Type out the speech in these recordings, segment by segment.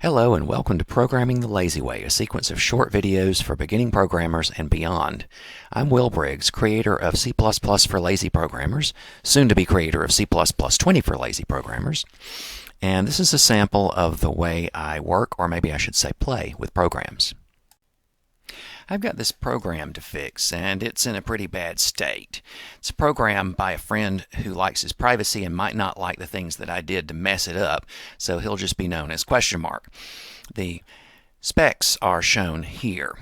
Hello and welcome to Programming the Lazy Way, a sequence of short videos for beginning programmers and beyond. I'm Will Briggs, creator of C++ for lazy programmers, soon to be creator of C++20 for lazy programmers. And this is a sample of the way I work, or maybe I should say play, with programs. I've got this program to fix, and it's in a pretty bad state. It's a program by a friend who likes his privacy and might not like the things that I did to mess it up, so he'll just be known as question mark. The specs are shown here.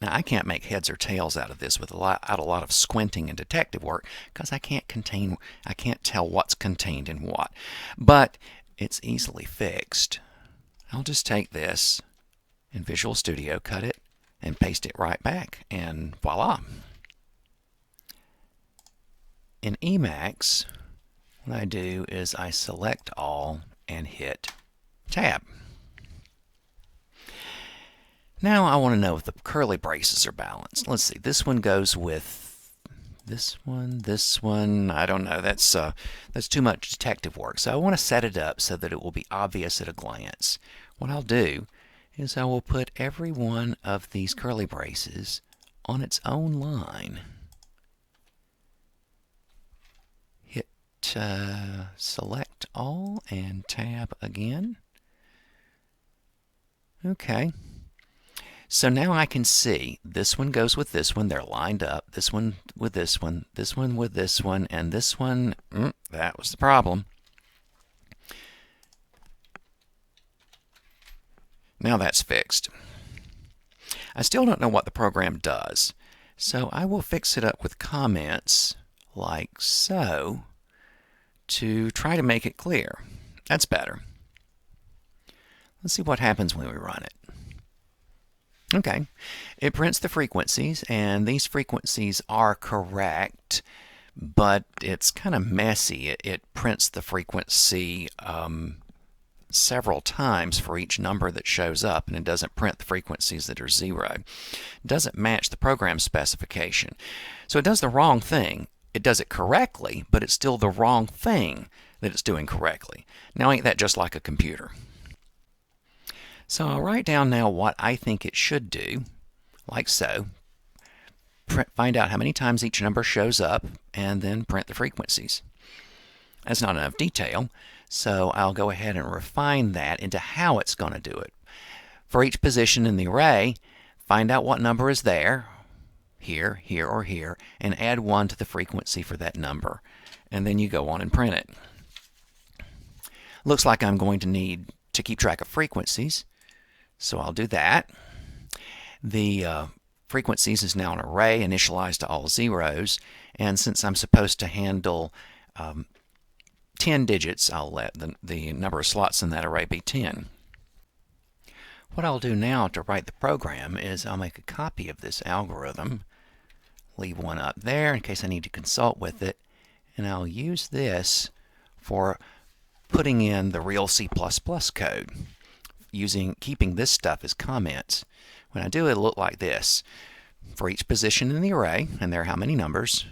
Now, I can't make heads or tails out of this without a lot of squinting and detective work because I can't tell what's contained in what. But it's easily fixed. I'll just take this in Visual Studio, cut it, and paste it right back, and voila. In Emacs, what I do is I select all and hit Tab. Now I want to know if the curly braces are balanced. Let's see, this one goes with this one, I don't know, that's too much detective work. So I want to set it up so that it will be obvious at a glance. What I'll do is I will put every one of these curly braces on its own line. Hit select all and tab again. Okay. So now I can see this one goes with this one. They're lined up. This one with this one, this one with this one, and this one, that was the problem. Now that's fixed. I still don't know what the program does, so I will fix it up with comments like so to try to make it clear. That's better. Let's see what happens when we run it. Okay, it prints the frequencies, and these frequencies are correct, but it's kind of messy. It prints the frequency several times for each number that shows up, and it doesn't print the frequencies that are zero. It doesn't match the program specification. So it does the wrong thing. It does it correctly, but it's still the wrong thing that it's doing correctly. Now, ain't that just like a computer? So I'll write down now what I think it should do, like so. Find out how many times each number shows up, and then print the frequencies. That's not enough detail, so I'll go ahead and refine that into how it's going to do it. For each position in the array, find out what number is there, here, here, or here, and add 1 to the frequency for that number. And then you go on and print it. Looks like I'm going to need to keep track of frequencies, so I'll do that. The frequencies is now an array initialized to all zeros, and since I'm supposed to handle 10 digits, I'll let the number of slots in that array be 10. What I'll do now to write the program is I'll make a copy of this algorithm, leave one up there in case I need to consult with it, and I'll use this for putting in the real C++ code, keeping this stuff as comments. When I do it, it'll look like this. For each position in the array, and there are how many numbers,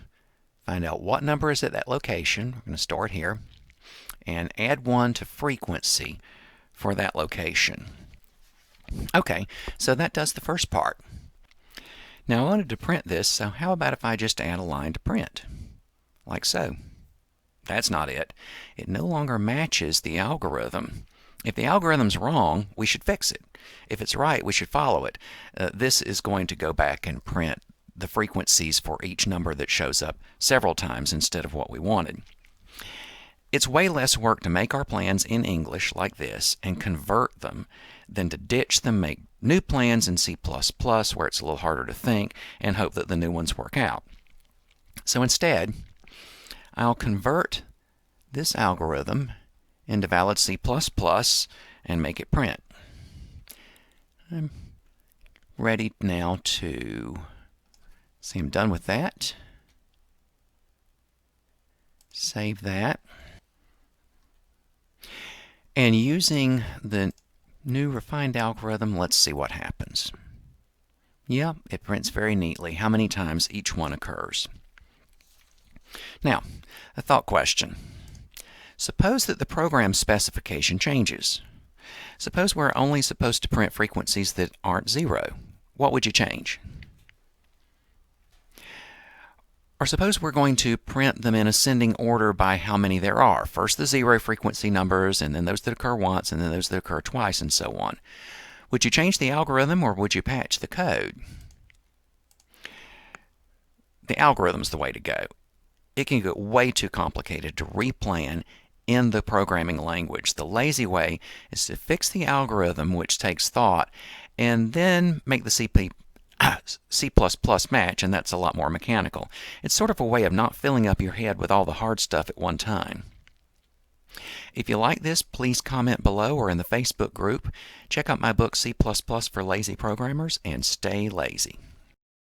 find out what number is at that location. We're going to store it here, and add 1 to frequency for that location. Okay, so that does the first part. Now I wanted to print this, so how about if I just add a line to print, like so. That's not it. It no longer matches the algorithm. If the algorithm's wrong, we should fix it. If it's right, we should follow it. This is going to go back and print the frequencies for each number that shows up several times instead of what we wanted. It's way less work to make our plans in English like this and convert them than to ditch them, make new plans in C++ where it's a little harder to think, and hope that the new ones work out. So instead, I'll convert this algorithm into valid C++ and make it print. I'm ready now to see I'm done with that. Save that. And using the new refined algorithm, let's see what happens. Yeah, it prints very neatly how many times each one occurs. Now, a thought question. Suppose that the program specification changes. Suppose we're only supposed to print frequencies that aren't 0. What would you change? Or suppose we're going to print them in ascending order by how many there are. First the 0 frequency numbers, and then those that occur once, and then those that occur twice, and so on. Would you change the algorithm, or would you patch the code? The algorithm's the way to go. It can get way too complicated to replan in the programming language. The lazy way is to fix the algorithm, which takes thought, and then make the C++ match, and that's a lot more mechanical. It's sort of a way of not filling up your head with all the hard stuff at one time. If you like this, please comment below or in the Facebook group. Check out my book C++ for Lazy Programmers, and stay lazy.